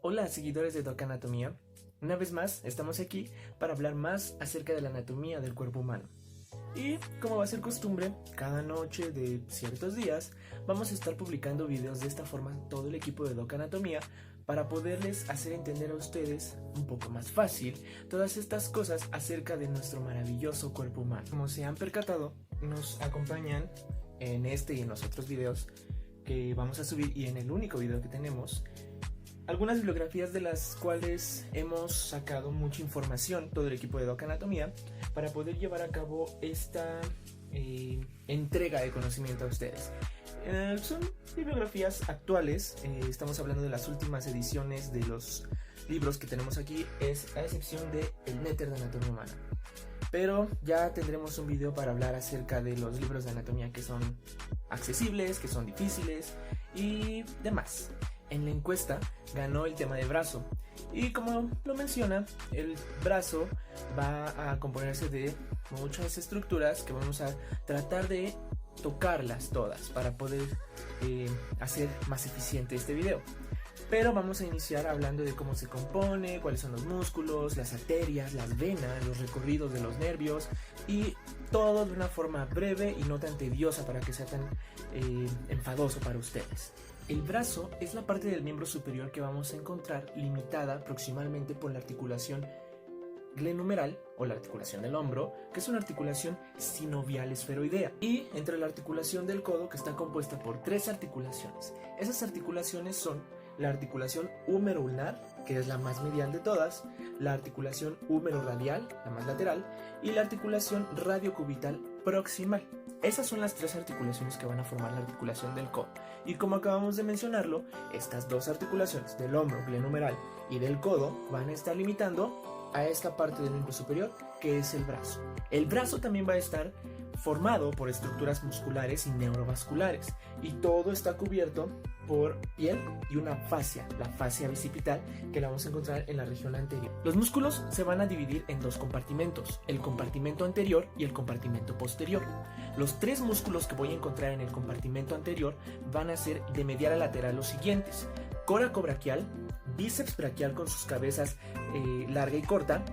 Hola seguidores de Doc Anatomía, una vez más estamos aquí para hablar más acerca de la anatomía del cuerpo humano. Y como va a ser costumbre, cada noche de ciertos días vamos a estar publicando videos de esta forma todo el equipo de Doc Anatomía para poderles hacer entender a ustedes un poco más fácil todas estas cosas acerca de nuestro maravilloso cuerpo humano. Como se han percatado, nos acompañan en este y en los otros videos que vamos a subir y en el único video que tenemos algunas bibliografías de las cuales hemos sacado mucha información, todo el equipo de Doc Anatomía, para poder llevar a cabo esta entrega de conocimiento a ustedes. Son bibliografías actuales, estamos hablando de las últimas ediciones de los libros que tenemos aquí, a excepción de El Néter de Anatomía Humana. Pero ya tendremos un video para hablar acerca de los libros de anatomía que son accesibles, que son difíciles y demás. En la encuesta ganó el tema de brazo y como lo menciona, el brazo va a componerse de muchas estructuras que vamos a tratar de tocarlas todas para poder hacer más eficiente este video. Pero vamos a iniciar hablando de cómo se compone, cuáles son los músculos, las arterias, las venas, los recorridos de los nervios y todo de una forma breve y no tan tediosa para que sea tan enfadoso para ustedes. El brazo es la parte del miembro superior que vamos a encontrar limitada proximalmente por la articulación glenumeral o la articulación del hombro, que es una articulación sinovial esferoidea, y entre la articulación del codo, que está compuesta por tres articulaciones. Esas articulaciones son la articulación húmero-ulnar, que es la más medial de todas, la articulación húmero-radial, la más lateral, y la articulación radiocubital proximal. Esas son las tres articulaciones que van a formar la articulación del codo. Y como acabamos de mencionarlo, estas dos articulaciones del hombro glenumeral y del codo van a estar limitando a esta parte del miembro superior, que es el brazo. El brazo también va a estar formado por estructuras musculares y neurovasculares, y todo está cubierto por piel y una fascia, la fascia bicipital, que la vamos a encontrar en la región anterior. Los músculos se van a dividir en dos compartimentos, el compartimento anterior y el compartimento posterior. Los tres músculos que voy a encontrar en el compartimento anterior van a ser de medial a lateral los siguientes: coracobraquial, bíceps braquial con sus cabezas larga y corta,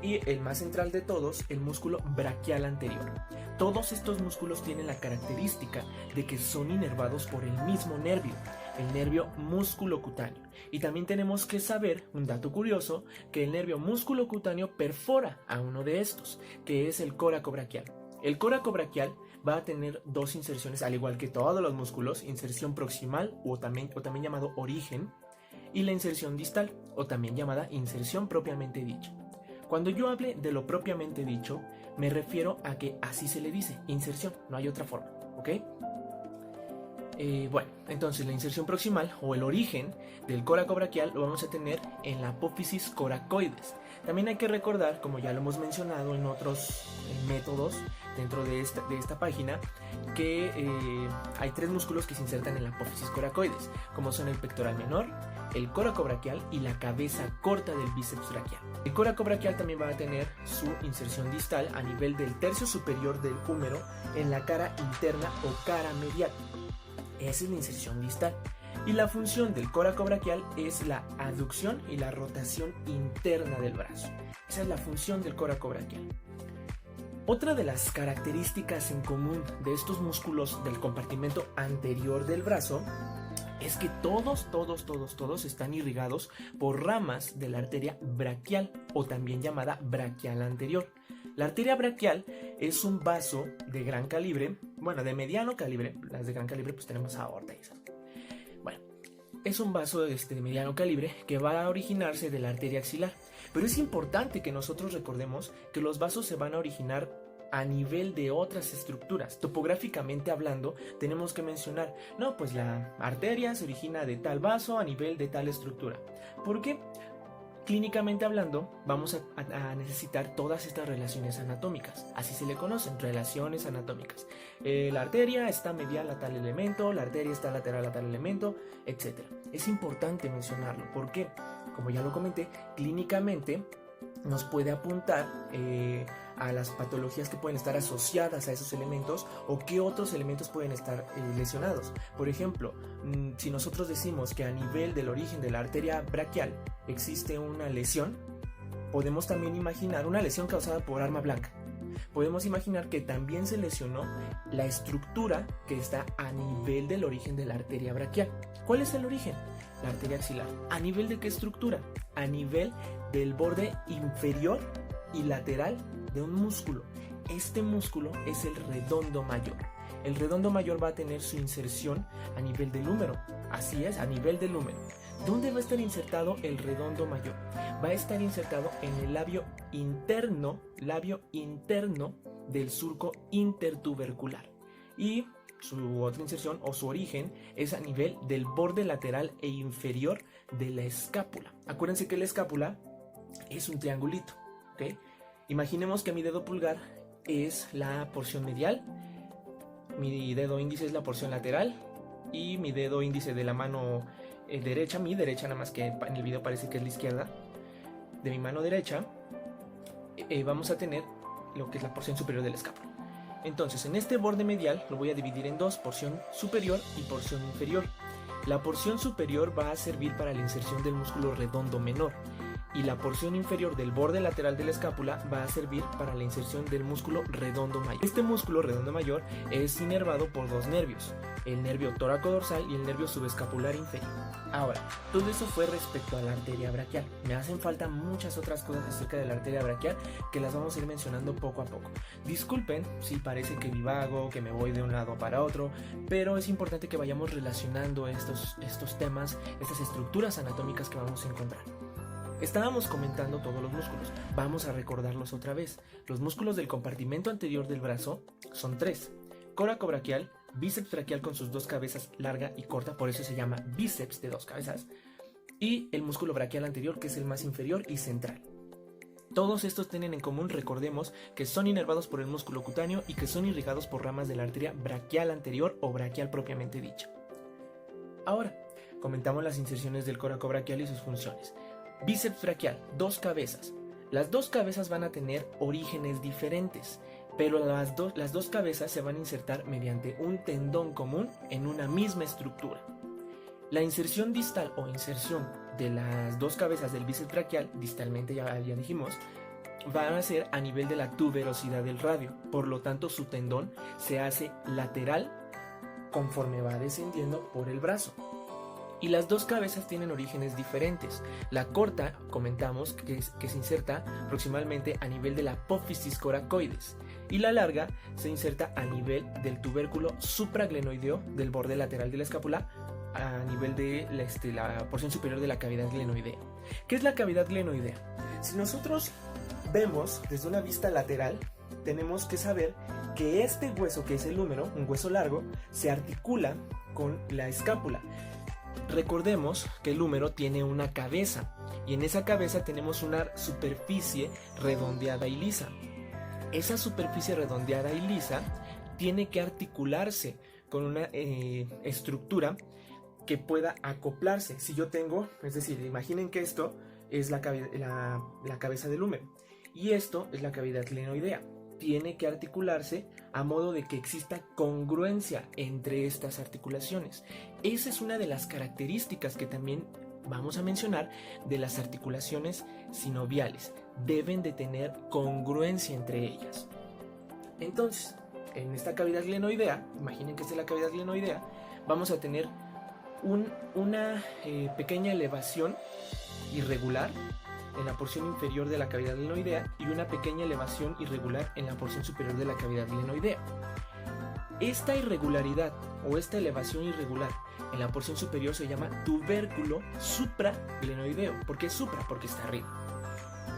y el más central de todos, el músculo braquial anterior. Todos estos músculos tienen la característica de que son inervados por el mismo nervio, el nervio músculo-cutáneo. Y también tenemos que saber, un dato curioso, que el nervio músculo-cutáneo perfora a uno de estos, que es el coracobraquial. El coracobraquial va a tener dos inserciones, al igual que todos los músculos: inserción proximal o también llamado origen, y la inserción distal, o también llamada inserción propiamente dicha. Cuando yo hable de lo propiamente dicho, me refiero a que así se le dice, inserción, no hay otra forma, ¿ok? Bueno, entonces la inserción proximal o el origen del coracobraquial lo vamos a tener en la apófisis coracoides. También hay que recordar, como ya lo hemos mencionado en otros métodos dentro de esta página, que hay tres músculos que se insertan en la apófisis coracoides, como son el pectoral menor, el coracobraquial y la cabeza corta del bíceps braquial. El coracobraquial también va a tener su inserción distal a nivel del tercio superior del húmero en la cara interna o cara medial. Esa es la inserción distal. Y la función del coracobraquial es la aducción y la rotación interna del brazo. Esa es la función del coracobraquial. Otra de las características en común de estos músculos del compartimento anterior del brazo es que todos están irrigados por ramas de la arteria braquial, o también llamada braquial anterior. La arteria braquial es un vaso de gran calibre, bueno, de mediano calibre. Las de gran calibre pues tenemos aorta y esas. Bueno, es un vaso de mediano calibre que va a originarse de la arteria axilar. Pero es importante que nosotros recordemos que los vasos se van a originar a nivel de otras estructuras. Topográficamente hablando, tenemos que mencionar, no, pues la arteria se origina de tal vaso a nivel de tal estructura. ¿Por qué? Clínicamente hablando, vamos a necesitar todas estas relaciones anatómicas, así se le conocen, relaciones anatómicas. La arteria está medial a tal elemento, la arteria está lateral a tal elemento, etc. Es importante mencionarlo, porque, como ya lo comenté, clínicamente nos puede apuntar a las patologías que pueden estar asociadas a esos elementos o qué otros elementos pueden estar lesionados. Por ejemplo, si nosotros decimos que a nivel del origen de la arteria braquial existe una lesión, podemos también imaginar una lesión causada por arma blanca. Podemos imaginar que también se lesionó la estructura que está a nivel del origen de la arteria braquial. ¿Cuál es el origen? La arteria axilar. ¿A nivel de qué estructura? A nivel del borde inferior y lateral de un músculo. Este músculo es el redondo mayor. El redondo mayor va a tener su inserción a nivel del húmero. Así es, a nivel del húmero. ¿Dónde va a estar insertado el redondo mayor? Va a estar insertado en el labio interno del surco intertubercular. Y su otra inserción o su origen es a nivel del borde lateral e inferior de la escápula. Acuérdense que la escápula es un triangulito, ¿ok? Imaginemos que mi dedo pulgar es la porción medial, mi dedo índice es la porción lateral y mi dedo índice de la mano derecha, mi derecha, nada más que en el video parece que es la izquierda, de mi mano derecha, vamos a tener lo que es la porción superior de la escápula. Entonces, en este borde medial lo voy a dividir en dos, porción superior y porción inferior. La porción superior va a servir para la inserción del músculo redondo menor y la porción inferior del borde lateral de la escápula va a servir para la inserción del músculo redondo mayor. Este músculo redondo mayor es inervado por dos nervios, el nervio tóraco-dorsal y el nervio subescapular inferior. Ahora, todo eso fue respecto a la arteria braquial. Me hacen falta muchas otras cosas acerca de la arteria braquial que las vamos a ir mencionando poco a poco. Disculpen si parece que divago, que me voy de un lado para otro, pero es importante que vayamos relacionando estos temas, estas estructuras anatómicas que vamos a encontrar. Estábamos comentando todos los músculos, vamos a recordarlos otra vez. Los músculos del compartimento anterior del brazo son tres: coracobraquial, bíceps braquial con sus dos cabezas larga y corta, por eso se llama bíceps de dos cabezas, y el músculo braquial anterior, que es el más inferior y central. Todos estos tienen en común, recordemos, que son inervados por el músculo cutáneo y que son irrigados por ramas de la arteria braquial anterior o braquial propiamente dicha. Ahora, comentamos las inserciones del coracobraquial y sus funciones. Bíceps braquial, dos cabezas. Las dos cabezas van a tener orígenes diferentes, pero las dos cabezas se van a insertar mediante un tendón común en una misma estructura. La inserción distal o inserción de las dos cabezas del bíceps braquial, distalmente ya dijimos, van a ser a nivel de la tuberosidad del radio, por lo tanto su tendón se hace lateral conforme va descendiendo por el brazo. Y las dos cabezas tienen orígenes diferentes. La corta, comentamos, que se inserta proximalmente a nivel de la apófisis coracoides, y la larga se inserta a nivel del tubérculo supraglenoideo del borde lateral de la escápula, a nivel de la porción superior de la cavidad glenoidea. ¿Qué es la cavidad glenoidea? Si nosotros vemos desde una vista lateral, tenemos que saber que este hueso, que es el húmero, un hueso largo, se articula con la escápula. Recordemos que el húmero tiene una cabeza y en esa cabeza tenemos una superficie redondeada y lisa. Esa superficie redondeada y lisa tiene que articularse con una estructura que pueda acoplarse. Si yo tengo, es decir, imaginen que esto es la cabeza del húmero y esto es la cavidad glenoidea. Tiene que articularse a modo de que exista congruencia entre estas articulaciones. Esa es una de las características que también vamos a mencionar de las articulaciones sinoviales. Deben de tener congruencia entre ellas. Entonces, en esta cavidad glenoidea, imaginen que esta es la cavidad glenoidea, vamos a tener una pequeña elevación irregular en la porción inferior de la cavidad glenoidea y una pequeña elevación irregular en la porción superior de la cavidad glenoidea. Esta irregularidad o esta elevación irregular en la porción superior se llama tubérculo supraglenoideo. ¿Por qué supra? Porque está arriba.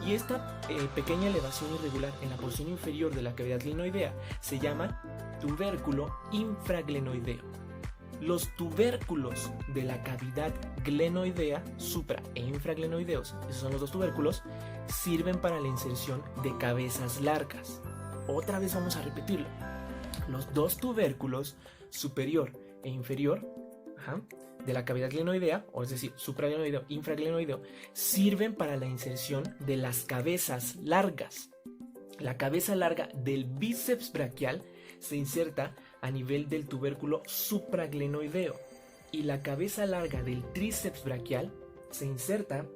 Y esta pequeña elevación irregular en la porción inferior de la cavidad glenoidea se llama tubérculo infraglenoideo. Los tubérculos de la cavidad glenoidea, supra e infraglenoideos, esos son los dos tubérculos, sirven para la inserción de cabezas largas. Otra vez vamos a repetirlo. Los dos tubérculos, superior e inferior, de la cavidad glenoidea, o es decir, supraglenoideo, infraglenoideo, sirven para la inserción de las cabezas largas. La cabeza larga del bíceps braquial se inserta a nivel del tubérculo supraglenoideo y la cabeza larga del tríceps braquial se inserta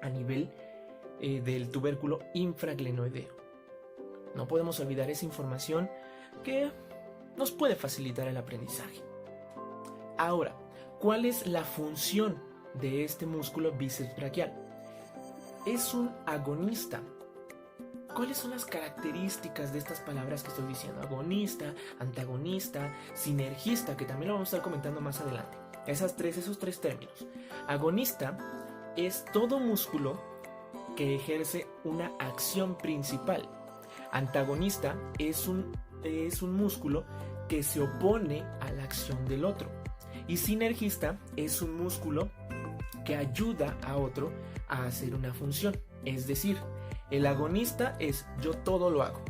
a nivel del tubérculo infraglenoideo. No podemos olvidar esa información que nos puede facilitar el aprendizaje. Ahora, ¿cuál es la función de este músculo bíceps braquial? Es un agonista. ¿Cuáles son las características de estas palabras que estoy diciendo? Agonista, antagonista, sinergista, que también lo vamos a estar comentando más adelante. Esos tres términos. Agonista es todo músculo que ejerce una acción principal. Antagonista es un músculo que se opone a la acción del otro. Y sinergista es un músculo que ayuda a otro a hacer una función. Es decir, el agonista es yo todo lo hago.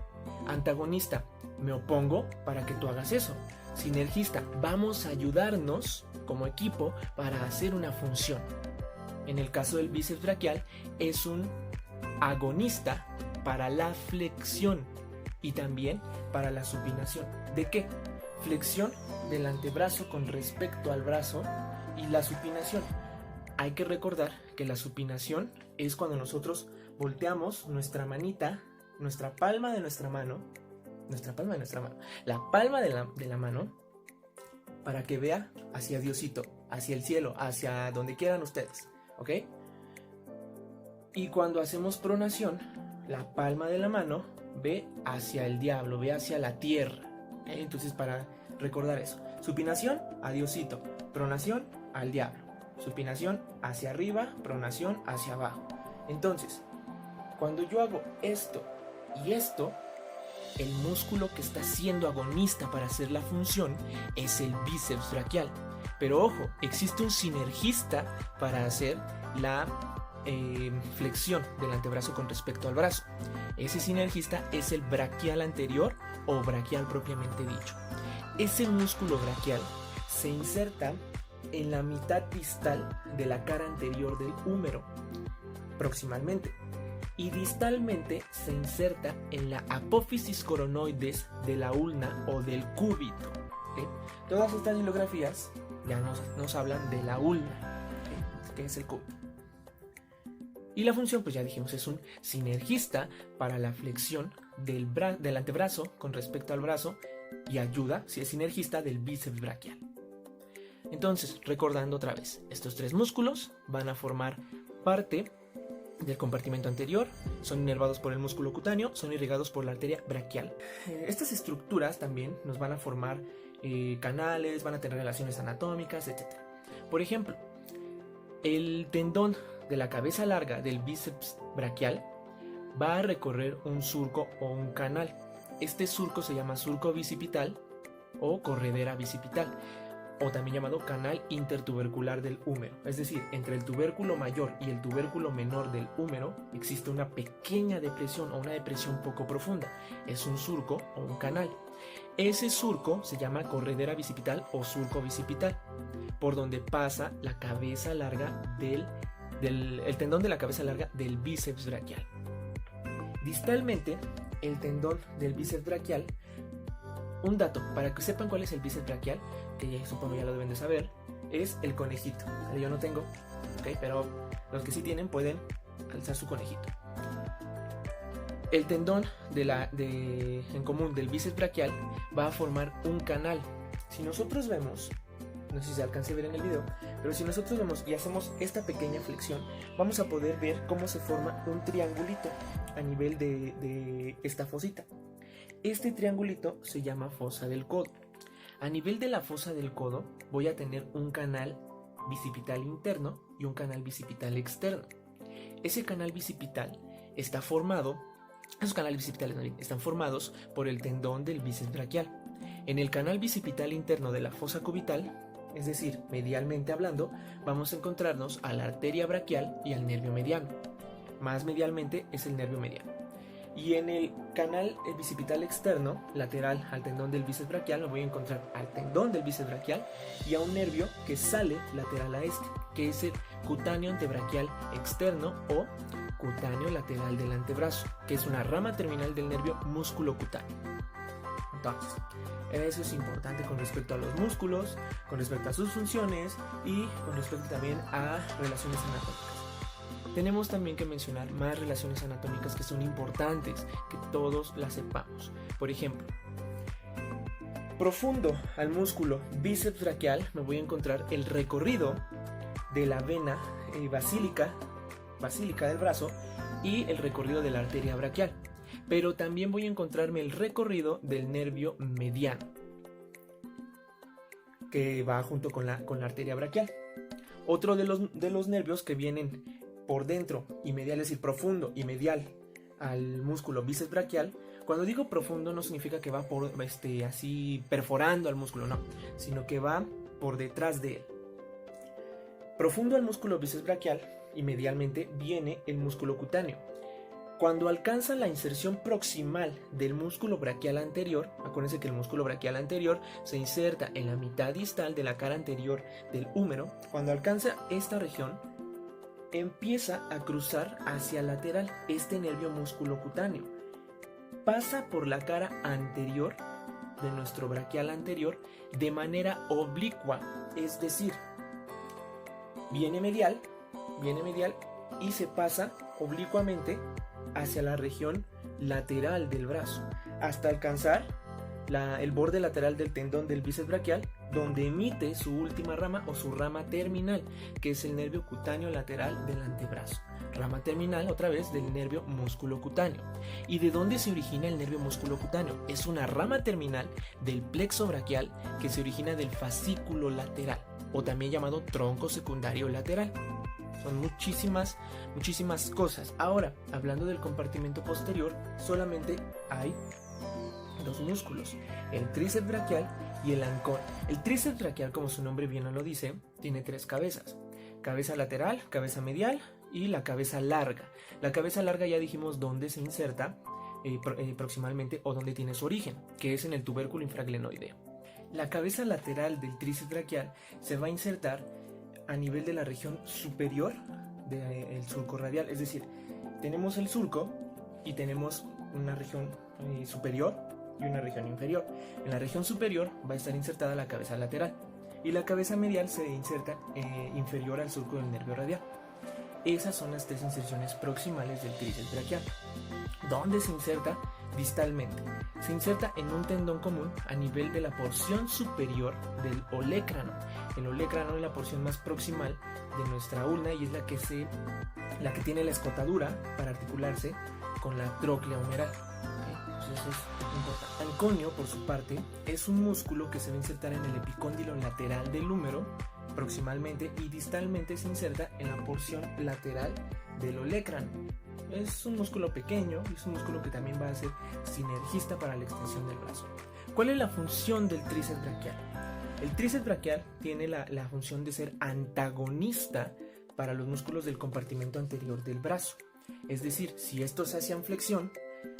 Antagonista, me opongo para que tú hagas eso. Sinergista, vamos a ayudarnos como equipo para hacer una función. En el caso del bíceps braquial, es un agonista para la flexión y también para la supinación. ¿De qué? Flexión del antebrazo con respecto al brazo y la supinación. Hay que recordar que la supinación es cuando nosotros volteamos nuestra manita, nuestra palma de nuestra mano, la palma de la mano, para que vea hacia Diosito, hacia el cielo, hacia donde quieran ustedes, ¿ok? Y cuando hacemos pronación, la palma de la mano ve hacia el diablo, ve hacia la tierra. Entonces, para recordar eso, supinación a Diosito, pronación al diablo, supinación hacia arriba, pronación hacia abajo. Entonces, cuando yo hago esto y esto, el músculo que está siendo agonista para hacer la función es el bíceps braquial. Pero ojo, existe un sinergista para hacer la flexión del antebrazo con respecto al brazo. Ese sinergista es el braquial anterior o braquial propiamente dicho. Ese músculo braquial se inserta en la mitad distal de la cara anterior del húmero, proximalmente, y distalmente se inserta en la apófisis coronoides de la ulna o del cúbito. Todas estas bibliografías ya nos hablan de la ulna, que es el cúbito. Y la función, pues ya dijimos, es un sinergista para la flexión del antebrazo con respecto al brazo y ayuda, si es sinergista, del bíceps braquial. Entonces, recordando otra vez, estos tres músculos van a formar parte del compartimento anterior, son inervados por el músculo cutáneo, son irrigados por la arteria braquial. Estas estructuras también nos van a formar canales, van a tener relaciones anatómicas, etc. Por ejemplo, el tendón de la cabeza larga del bíceps braquial va a recorrer un surco o un canal. Este surco se llama surco bicipital o corredera bicipital, o también llamado canal intertubercular del húmero. Es decir, entre el tubérculo mayor y el tubérculo menor del húmero existe una pequeña depresión o una depresión poco profunda. Es un surco o un canal. Ese surco se llama corredera bicipital o surco bicipital, por donde pasa la cabeza larga el tendón de la cabeza larga del bíceps braquial. Distalmente, el tendón del bíceps braquial, un dato para que sepan cuál es el bíceps braquial, que ya supongo ya lo deben de saber, es el conejito. Yo no tengo, ¿okay? Pero los que sí tienen pueden alzar su conejito. El tendón en común del bíceps braquial va a formar un canal. Si nosotros vemos, no sé si se alcance a ver en el video, pero si nosotros vemos y hacemos esta pequeña flexión, vamos a poder ver cómo se forma un triangulito a nivel de esta fosita. Este triangulito se llama fosa del codo. A nivel de la fosa del codo voy a tener un canal bicipital interno y un canal bicipital externo. Ese canal bicipital está formado, esos canales bicipitales están formados por el tendón del bíceps braquial. En el canal bicipital interno de la fosa cubital, es decir, medialmente hablando, vamos a encontrarnos a la arteria braquial y al nervio mediano. Más medialmente es el nervio mediano. Y en el canal bicipital externo, lateral al tendón del bíceps braquial, me voy a encontrar al tendón del bíceps braquial y a un nervio que sale lateral a este, que es el cutáneo antebraquial externo o cutáneo lateral del antebrazo, que es una rama terminal del nervio músculo cutáneo. Entonces, eso es importante con respecto a los músculos, con respecto a sus funciones y con respecto también a relaciones anatómicas. Tenemos también que mencionar más relaciones anatómicas que son importantes, que todos las sepamos. Por ejemplo, profundo al músculo bíceps braquial me voy a encontrar el recorrido de la vena basílica del brazo y el recorrido de la arteria braquial. Pero también voy a encontrarme el recorrido del nervio mediano, que va junto con la arteria braquial. Otro de los nervios que vienen por dentro y medial, es decir, profundo y medial al músculo bíceps braquial. Cuando digo profundo no significa que va por así perforando al músculo, no, sino que va por detrás de él. Profundo al músculo bíceps braquial y medialmente viene el músculo cutáneo. Cuando alcanza la inserción proximal del músculo braquial anterior, acuérdense que el músculo braquial anterior se inserta en la mitad distal de la cara anterior del húmero. Cuando alcanza esta región, empieza a cruzar hacia lateral este nervio músculo cutáneo. Pasa por la cara anterior de nuestro braquial anterior de manera oblicua, es decir, viene medial y se pasa oblicuamente hacia la región lateral del brazo hasta alcanzar el borde lateral del tendón del bíceps braquial, donde emite su última rama o su rama terminal, que es el nervio cutáneo lateral del antebrazo. Rama terminal otra vez del nervio músculo cutáneo. ¿Y de dónde se origina el nervio músculo cutáneo? Es una rama terminal del plexo braquial que se origina del fascículo lateral, o también llamado tronco secundario lateral. Son muchísimas cosas. Ahora, hablando del compartimento posterior, solamente hay dos músculos, el tríceps braquial y el ancón. El tríceps braquial, como su nombre bien lo dice, tiene tres cabezas: cabeza lateral, cabeza medial y la cabeza larga. La cabeza larga ya dijimos dónde se inserta proximalmente, o dónde tiene su origen, que es en el tubérculo infraglenoideo. La cabeza lateral del tríceps braquial se va a insertar a nivel de la región superior del surco radial, es decir, tenemos el surco y tenemos una región superior y una región inferior. En la región superior va a estar insertada la cabeza lateral y la cabeza medial se inserta inferior al surco del nervio radial. Esas son las tres inserciones proximales del tríceps braquial. ¿Dónde se inserta? Distalmente. Se inserta en un tendón común a nivel de la porción superior del olecrano. El olecrano es la porción más proximal de nuestra ulna y es la que tiene la escotadura para articularse con la tróclea humeral. Entonces eso es importante. El anconio, por su parte, es un músculo que se va a insertar en el epicóndilo lateral del húmero proximalmente, y distalmente se inserta en la porción lateral del olecrano. Es un músculo pequeño y es un músculo que también va a ser sinergista para la extensión del brazo. ¿Cuál es la función del tríceps braquial? El tríceps braquial tiene la función de ser antagonista para los músculos del compartimento anterior del brazo. Es decir, si estos hacían flexión,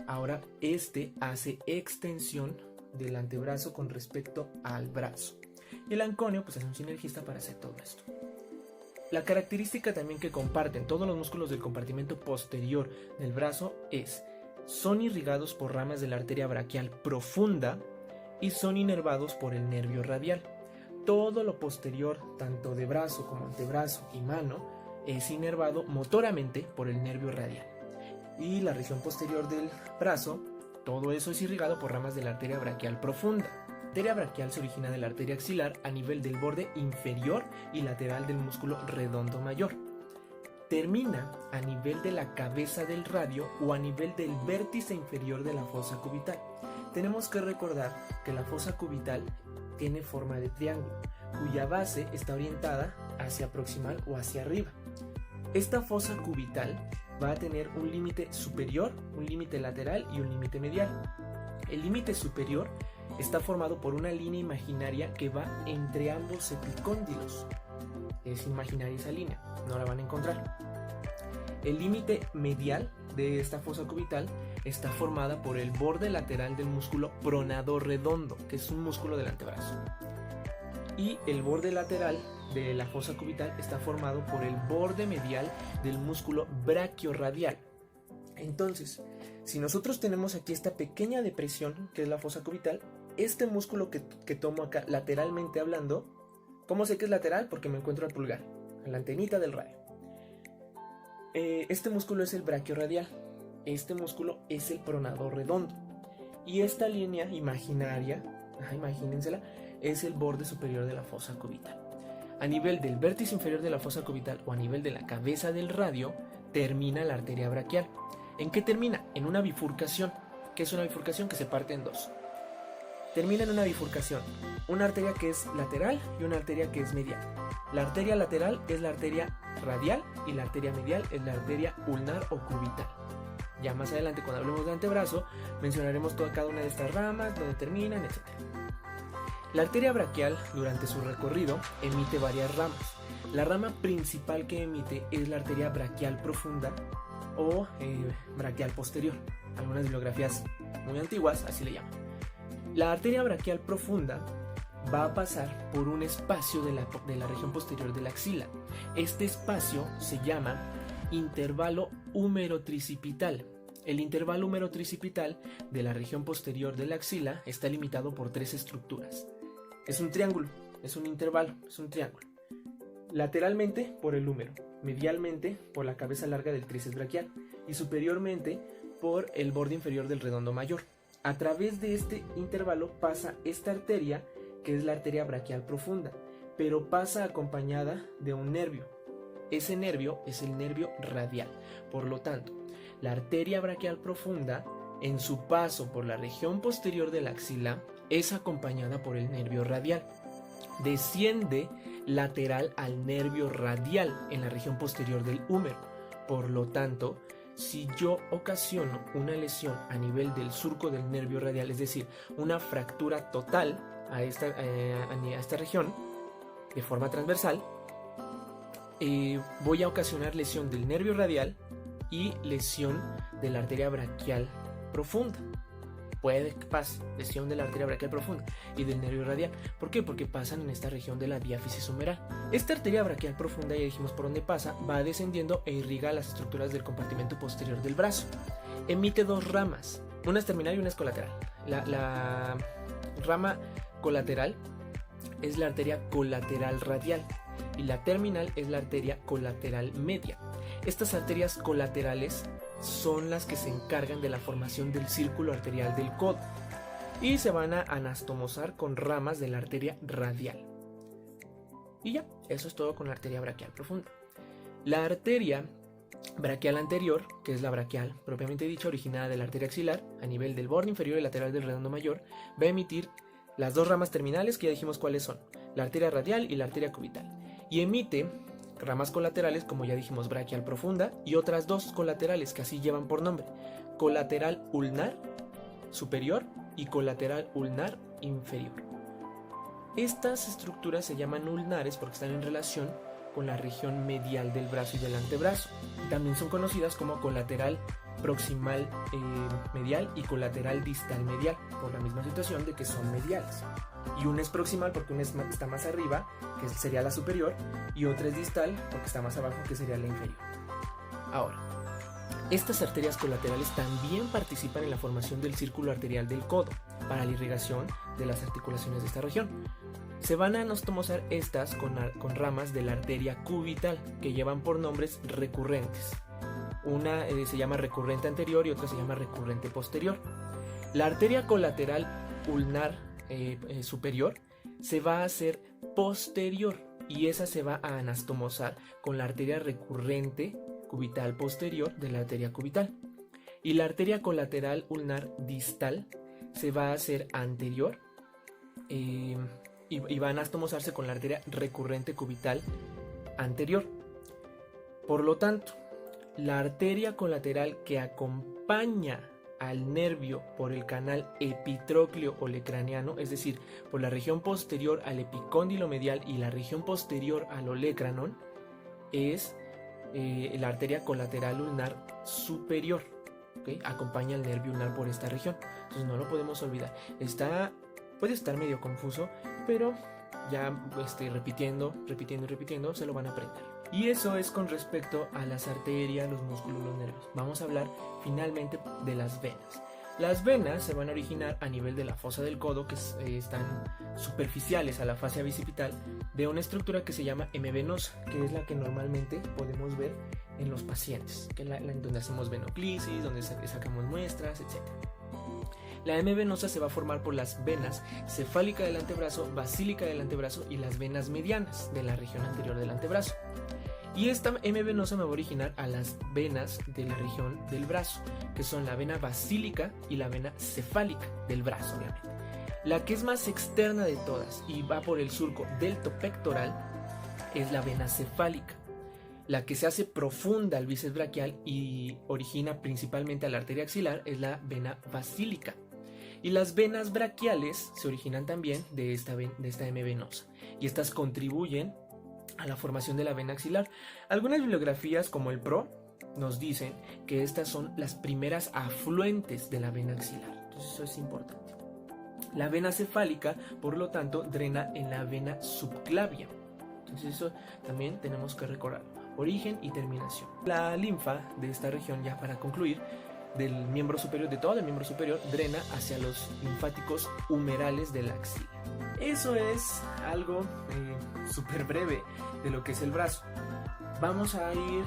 ahora este hace extensión del antebrazo con respecto al brazo. Y el anconio pues es un sinergista para hacer todo esto. La característica también que comparten todos los músculos del compartimento posterior del brazo son irrigados por ramas de la arteria braquial profunda y son inervados por el nervio radial. Todo lo posterior, tanto de brazo como antebrazo y mano, es inervado motoramente por el nervio radial. Y la región posterior del brazo, todo eso es irrigado por ramas de la arteria braquial profunda. La arteria braquial se origina de la arteria axilar a nivel del borde inferior y lateral del músculo redondo mayor. Termina a nivel de la cabeza del radio o a nivel del vértice inferior de la fosa cubital. Tenemos que recordar que la fosa cubital tiene forma de triángulo, cuya base está orientada hacia proximal o hacia arriba. Esta fosa cubital va a tener un límite superior, un límite lateral y un límite medial. El límite superior está formado por una línea imaginaria que va entre ambos epicóndilos. Es imaginaria esa línea, no la van a encontrar. El límite medial de esta fosa cubital está formada por el borde lateral del músculo pronador redondo, que es un músculo del antebrazo. Y el borde lateral de la fosa cubital está formado por el borde medial del músculo brachiorradial. Entonces, si nosotros tenemos aquí esta pequeña depresión, que es la fosa cubital, este músculo que tomo acá lateralmente hablando, ¿cómo sé que es lateral? Porque me encuentro al pulgar, a la antenita del radio. Este músculo es el brachiorradial, este músculo es el pronador redondo. Y esta línea imaginaria, imagínensela, es el borde superior de la fosa cubital. A nivel del vértice inferior de la fosa cubital o a nivel de la cabeza del radio, termina la arteria braquial. ¿En qué termina? En una bifurcación. ¿Qué es una bifurcación? Que se parte en dos. Termina en una bifurcación, una arteria que es lateral y una arteria que es medial. La arteria lateral es la arteria radial y la arteria medial es la arteria ulnar o cubital. Ya más adelante, cuando hablemos de antebrazo, mencionaremos cada una de estas ramas, dónde terminan, etc. La arteria braquial, durante su recorrido, emite varias ramas. La rama principal que emite es la arteria braquial profunda o braquial posterior. Algunas bibliografías muy antiguas así le llaman. La arteria braquial profunda va a pasar por un espacio de la región posterior de la axila. Este espacio se llama intervalo húmero-tricipital. El intervalo húmero-tricipital de la región posterior de la axila está limitado por tres estructuras. Es un triángulo, es un intervalo, es un triángulo. Lateralmente por el húmero, medialmente por la cabeza larga del tríceps braquial y superiormente por el borde inferior del redondo mayor. A través de este intervalo pasa esta arteria, que es la arteria braquial profunda, pero pasa acompañada de un nervio. Ese nervio es el nervio radial. Por lo tanto, la arteria braquial profunda, en su paso por la región posterior de la axila, es acompañada por el nervio radial. Desciende lateral al nervio radial en la región posterior del húmero. Por lo tanto, si yo ocasiono una lesión a nivel del surco del nervio radial, es decir, una fractura total a esta región de forma transversal, voy a ocasionar lesión del nervio radial y lesión de la arteria braquial profunda. Puede que pase lesión de la arteria braquial profunda y del nervio radial. ¿Por qué? Porque pasan en esta región de la diáfisis humeral. Esta arteria braquial profunda, ya dijimos por dónde pasa, va descendiendo e irriga las estructuras del compartimento posterior del brazo. Emite dos ramas, una es terminal y una es colateral. La rama colateral es la arteria colateral radial y la terminal es la arteria colateral media. Estas arterias colaterales son las que se encargan de la formación del círculo arterial del codo y se van a anastomosar con ramas de la arteria radial. Y ya, eso es todo con la arteria braquial profunda. La arteria braquial anterior, que es la braquial propiamente dicha, originada de la arteria axilar, a nivel del borde inferior y lateral del redondo mayor, va a emitir las dos ramas terminales que ya dijimos cuáles son, la arteria radial y la arteria cubital, y emite ramas colaterales, como ya dijimos, braquial profunda, y otras dos colaterales que así llevan por nombre, colateral ulnar superior y colateral ulnar inferior. Estas estructuras se llaman ulnares porque están en relación con la región medial del brazo y del antebrazo. También son conocidas como colateral proximal medial y colateral distal medial, por la misma situación de que son mediales. Y una es proximal porque una está más arriba, que sería la superior, y otra es distal porque está más abajo, que sería la inferior. Ahora, estas arterias colaterales también participan en la formación del círculo arterial del codo para la irrigación de las articulaciones de esta región. Se van a anastomosar estas con ramas de la arteria cubital que llevan por nombres recurrentes. Una se llama recurrente anterior y otra se llama recurrente posterior. La arteria colateral ulnar superior se va a hacer posterior y esa se va a anastomosar con la arteria recurrente cubital posterior de la arteria cubital. Y la arteria colateral ulnar distal se va a hacer anterior y va a anastomosarse con la arteria recurrente cubital anterior. Por lo tanto, la arteria colateral que acompaña al nervio por el canal epitrócleo olecraniano, es decir, por la región posterior al epicóndilo medial y la región posterior al olecranon, es la arteria colateral ulnar superior. ¿Okay? Acompaña el nervio ulnar por esta región. Entonces no lo podemos olvidar. Puede estar medio confuso, pero ya repitiendo, se lo van a aprender. Y eso es con respecto a las arterias, los músculos, los nervios. Vamos a hablar finalmente de las venas. Las venas se van a originar a nivel de la fosa del codo, que están superficiales a la fascia bicipital, de una estructura que se llama M venosa, que es la que normalmente podemos ver en los pacientes, que es donde hacemos venoclisis, donde sacamos muestras, etc. La M venosa se va a formar por las venas cefálica del antebrazo, basílica del antebrazo y las venas medianas de la región anterior del antebrazo. Y esta M venosa me va a originar a las venas de la región del brazo, que son la vena basílica y la vena cefálica del brazo, obviamente. La que es más externa de todas y va por el surco deltopectoral es la vena cefálica. La que se hace profunda al bíceps braquial y origina principalmente a la arteria axilar es la vena basílica. Y las venas braquiales se originan también de esta M venosa. Y estas contribuyen a la formación de la vena axilar. Algunas bibliografías como el PRO nos dicen que estas son las primeras afluentes de la vena axilar. Entonces eso es importante. La vena cefálica, por lo tanto, drena en la vena subclavia. Entonces eso también tenemos que recordar. Origen y terminación. La linfa de esta región, ya para concluir, del miembro superior, de todo el miembro superior, drena hacia los linfáticos humerales de la axila. Eso es algo súper breve de lo que es el brazo. Vamos a ir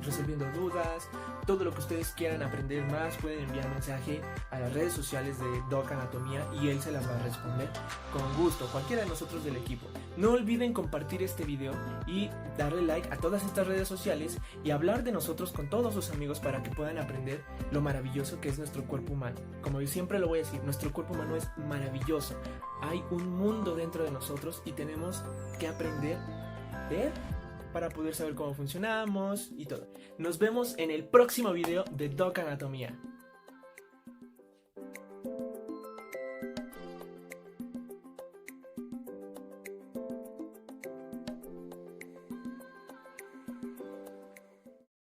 resolviendo dudas, todo lo que ustedes quieran aprender más, pueden enviar mensaje a las redes sociales de Doc Anatomía y él se las va a responder con gusto, cualquiera de nosotros del equipo. No olviden compartir este video y darle like a todas estas redes sociales y hablar de nosotros con todos sus amigos para que puedan aprender lo maravilloso que es nuestro cuerpo humano. Como yo siempre lo voy a decir, nuestro cuerpo humano es maravilloso. Hay un mundo dentro de nosotros y tenemos que aprender de él para poder saber cómo funcionamos y todo. Nos vemos en el próximo video de Doc Anatomía.